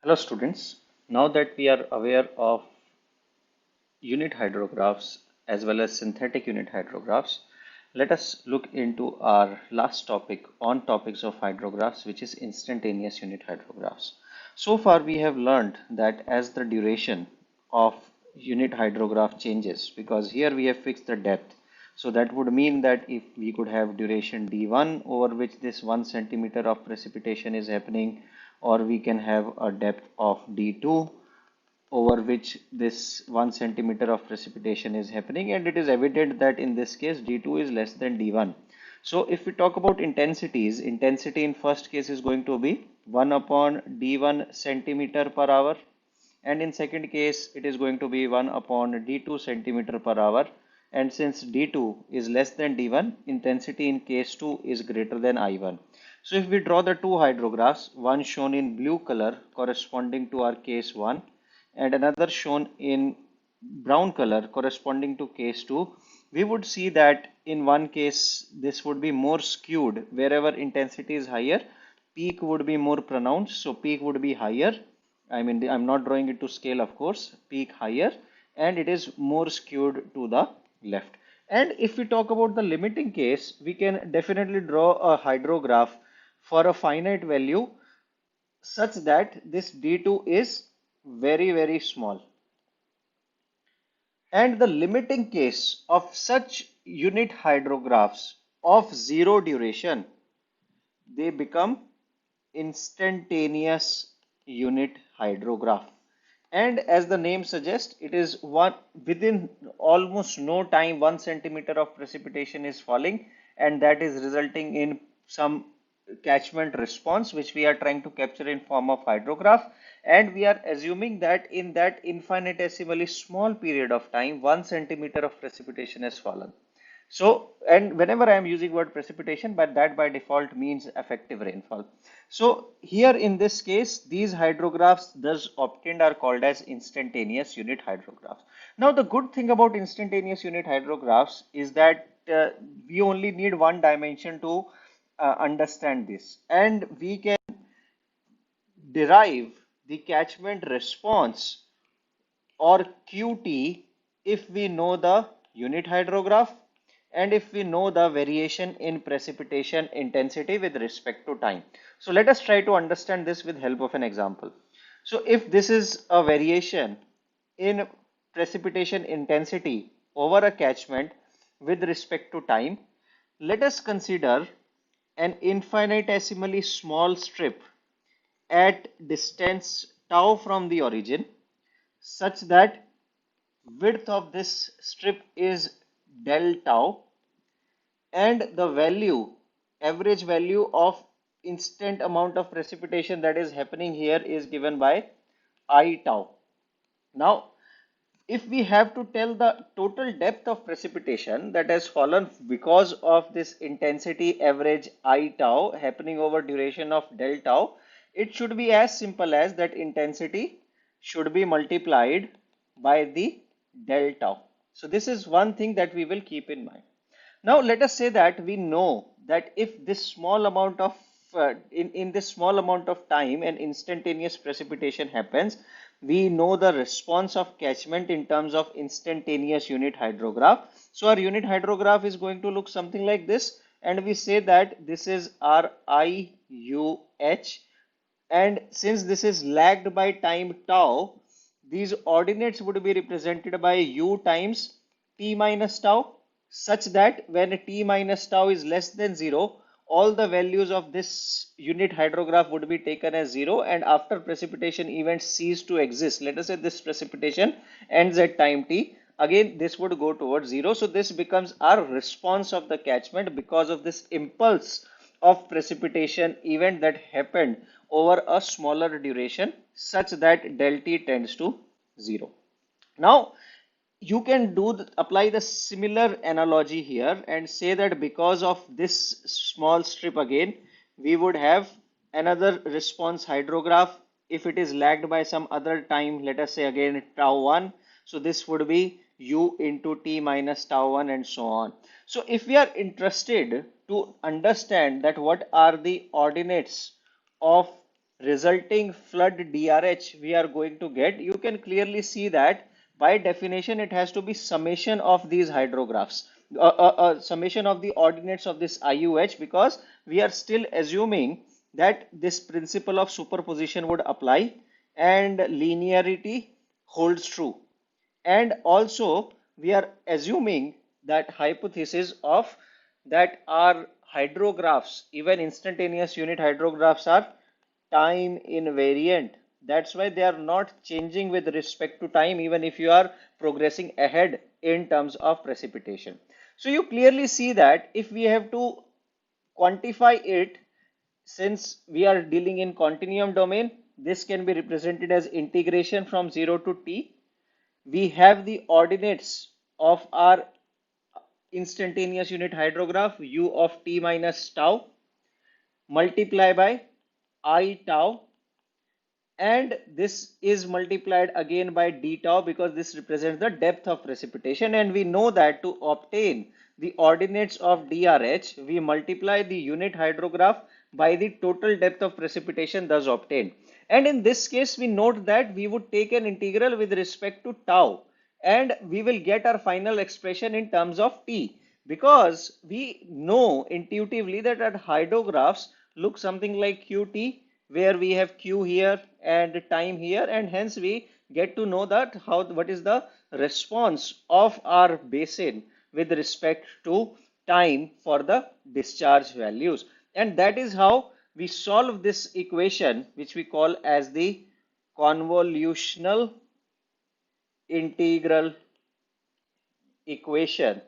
Hello students, now that we are aware of unit hydrographs as well as synthetic unit hydrographs, let us look into our last topic on topics of hydrographs, which is instantaneous unit hydrographs. So far we have learned that as the duration of unit hydrograph changes, because here we have fixed the depth, so that would mean that if we could have duration d1 over which this 1 centimeter of precipitation is happening, or we can have a depth of d2 over which this 1 centimeter of precipitation is happening, and it is evident that in this case d2 is less than d1. So if we talk about intensities, intensity in first case is going to be 1 upon d1 centimeter per hour, and in second case it is going to be 1 upon d2 centimeter per hour. And since d2 is less than d1, intensity in case 2 is greater than I1. So if we draw the two hydrographs, one shown in blue color corresponding to our case 1 and another shown in brown color corresponding to case 2, we would see that in one case this would be more skewed. Wherever intensity is higher, peak would be more pronounced, so peak would be higher. I mean, I'm not drawing it to scale, of course, peak higher, and it is more skewed to the left. And if we talk about the limiting case, we can definitely draw a hydrograph for a finite value such that this d2 is very small. And the limiting case of such unit hydrographs of zero duration, they become instantaneous unit hydrograph. And as the name suggests, it is one within almost no time 1 centimeter of precipitation is falling, and that is resulting in some catchment response which we are trying to capture in form of hydrograph, and we are assuming that in that infinitesimally small period of time 1 centimeter of precipitation has fallen. So, and whenever I am using word precipitation, but that by default means effective rainfall. So here in this case, these hydrographs thus obtained are called as instantaneous unit hydrographs. Now the good thing about instantaneous unit hydrographs is that we only need one dimension to understand this, and we can derive the catchment response or QT if we know the unit hydrograph and if we know the variation in precipitation intensity with respect to time. So let us try to understand this with help of an example. So if this is a variation in precipitation intensity over a catchment with respect to time, let us consider an infinitesimally small strip at distance tau from the origin such that width of this strip is del tau, and the value, average value of instant amount of precipitation that is happening here is given by I tau. Now, if we have to tell the total depth of precipitation that has fallen because of this intensity average I tau happening over duration of del tau, it should be as simple as that intensity should be multiplied by the del tau. So this is one thing that we will keep in mind. Now let us say that we know that if this small amount of in this small amount of time an instantaneous precipitation happens, we know the response of catchment in terms of instantaneous unit hydrograph. So our unit hydrograph is going to look something like this, and we say that this is our IUH, and since this is lagged by time tau, these ordinates would be represented by u times t minus tau, such that when t minus tau is less than 0, all the values of this unit hydrograph would be taken as 0, and after precipitation events cease to exist, let us say this precipitation ends at time t, again this would go towards 0. So this becomes our response of the catchment because of this impulse of precipitation event that happened over a smaller duration such that del t tends to 0. Now you can apply the similar analogy here and say that because of this small strip again, we would have another response hydrograph if it is lagged by some other time, let us say again tau 1. So this would be u into t minus tau 1 and so on. So if we are interested to understand that what are the ordinates of resulting flood DRH we are going to get, you can clearly see that by definition it has to be summation of these hydrographs, summation of the ordinates of this IUH, because we are still assuming that this principle of superposition would apply and linearity holds true. And also we are assuming that hypothesis of that our hydrographs, even instantaneous unit hydrographs, are time invariant. That's why they are not changing with respect to time, even if you are progressing ahead in terms of precipitation. So you clearly see that if we have to quantify it, since we are dealing in continuum domain, this can be represented as integration from 0 to t. We have the ordinates of our instantaneous unit hydrograph u of t minus tau multiply by I tau, and this is multiplied again by d tau because this represents the depth of precipitation, and we know that to obtain the ordinates of DRH we multiply the unit hydrograph by the total depth of precipitation thus obtained. And in this case we note that we would take an integral with respect to tau and we will get our final expression in terms of t, because we know intuitively that our hydrographs look something like qt, where we have q here and time here, and hence we get to know that what is the response of our basin with respect to time for the discharge values. And that is how we solve this equation, which we call as the convolutional integral equation.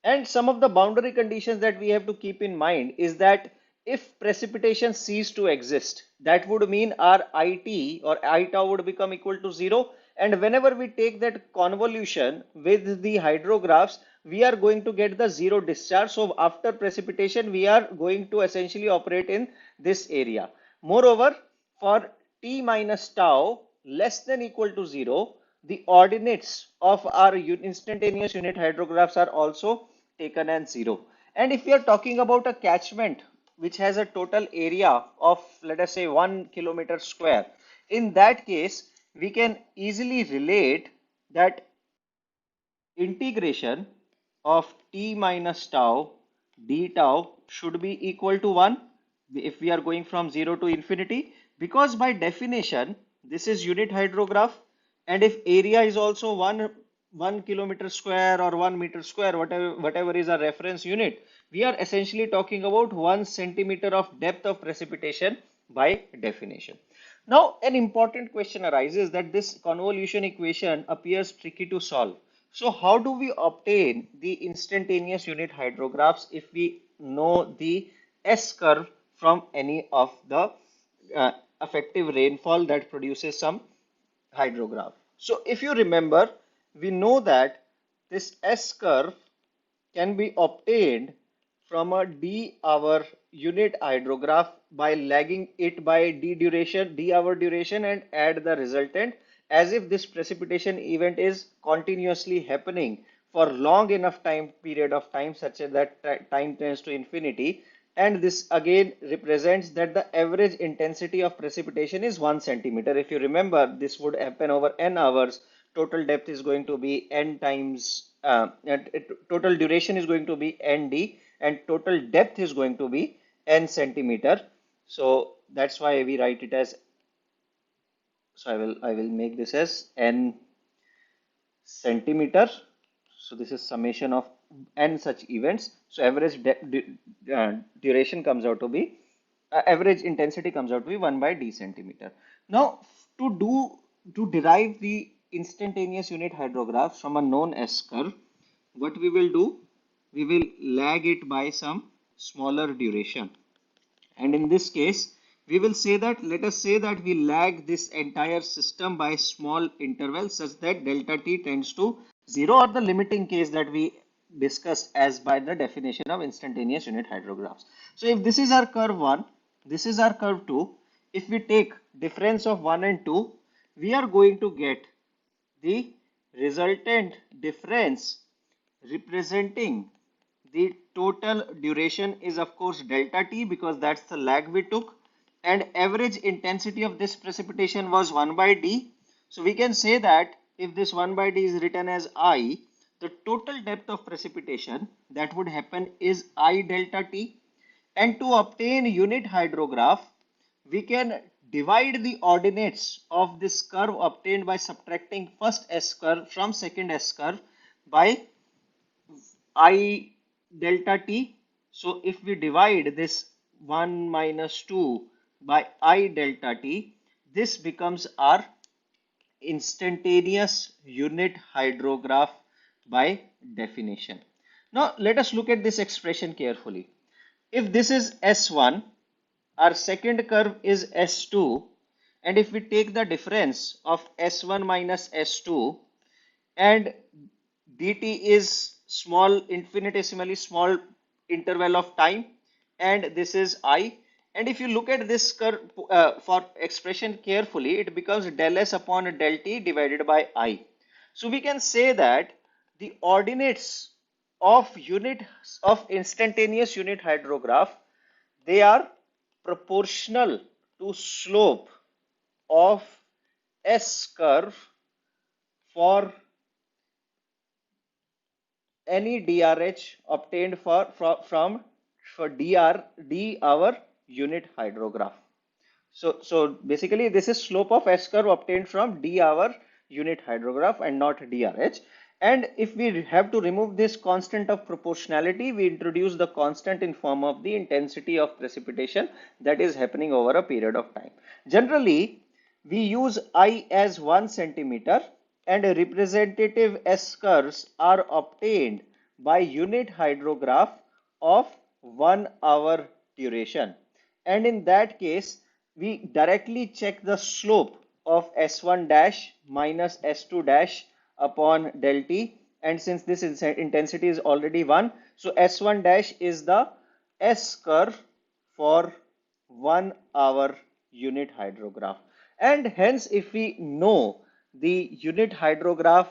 And some of the boundary conditions that we have to keep in mind is that if precipitation ceased to exist, that would mean our IT or I tau would become equal to 0. And whenever we take that convolution with the hydrographs, we are going to get the zero discharge. So after precipitation, we are going to essentially operate in this area. Moreover, for t minus tau less than equal to 0, the ordinates of our instantaneous unit hydrographs are also taken as 0. And if we are talking about a catchment which has a total area of, let us say, 1 kilometer square, in that case we can easily relate that integration of t minus tau d tau should be equal to 1 if we are going from 0 to infinity, because by definition this is unit hydrograph, and if area is also 1 kilometer square or 1 meter square, whatever is a reference unit, we are essentially talking about 1 centimeter of depth of precipitation by definition. Now an important question arises that this convolution equation appears tricky to solve. So how do we obtain the instantaneous unit hydrographs if we know the S curve from any of the effective rainfall that produces some hydrograph? So if you remember, we know that this S curve can be obtained from a d hour unit hydrograph by lagging it by d hour duration and add the resultant, as if this precipitation event is continuously happening for long enough time period of time such that time tends to infinity. And this again represents that the average intensity of precipitation is 1 centimeter. If you remember, this would happen over n hours. Total depth is going to be n times, total duration is going to be nd, and total depth is going to be n centimeter. So that's why we write it as, so I will make this as n centimeter. So this is summation of n such events. So average duration comes out to be, average intensity comes out to be 1 by d centimeter. Now to derive the instantaneous unit hydrographs from a known S curve, what we will do, we will lag it by some smaller duration. And in this case, we will say that, let us say that we lag this entire system by small intervals such that delta t tends to 0, or the limiting case that we discussed as by the definition of instantaneous unit hydrographs. So if this is our curve 1, this is our curve 2, if we take difference of 1 and 2, we are going to get the resultant difference representing the total duration is of course delta t, because that's the lag we took, and average intensity of this precipitation was 1 by d. So we can say that if this 1 by d is written as I, the total depth of precipitation that would happen is I delta t. And to obtain unit hydrograph, we can divide the ordinates of this curve obtained by subtracting first S curve from second S curve by I delta t. So if we divide this 1 minus 2 by I delta t, this becomes our instantaneous unit hydrograph by definition. Now let us look at this expression carefully. If this is S1, our second curve is S2, and if we take the difference of S1 minus S2 and dt is small, infinitesimally small interval of time, and this is I, and if you look at this curve for expression carefully, it becomes del s upon del t divided by I. So we can say that the ordinates of instantaneous unit hydrograph, they are proportional to slope of S curve for any DRH obtained for D our unit hydrograph. So basically this is slope of S curve obtained from D our unit hydrograph and not DRH. And if we have to remove this constant of proportionality, we introduce the constant in form of the intensity of precipitation that is happening over a period of time. Generally, we use I as 1 centimeter, and representative S curves are obtained by unit hydrograph of 1 hour duration. And in that case, we directly check the slope of S1 dash minus S2 dash upon del t, and since this intensity is already 1, so S1 dash is the S curve for 1 hour unit hydrograph. And hence, if we know the unit hydrograph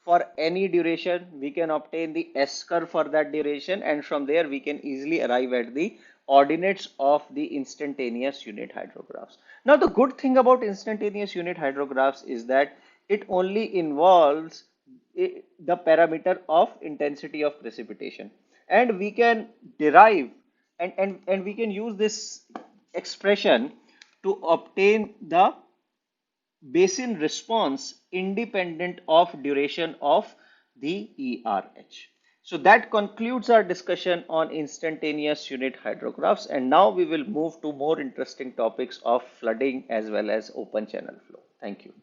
for any duration, we can obtain the S curve for that duration, and from there we can easily arrive at the ordinates of the instantaneous unit hydrographs. Now the good thing about instantaneous unit hydrographs is that it only involves the parameter of intensity of precipitation, and we can derive and we can use this expression to obtain the basin response independent of duration of the ERH. So that concludes our discussion on instantaneous unit hydrographs, and now we will move to more interesting topics of flooding as well as open channel flow. Thank you.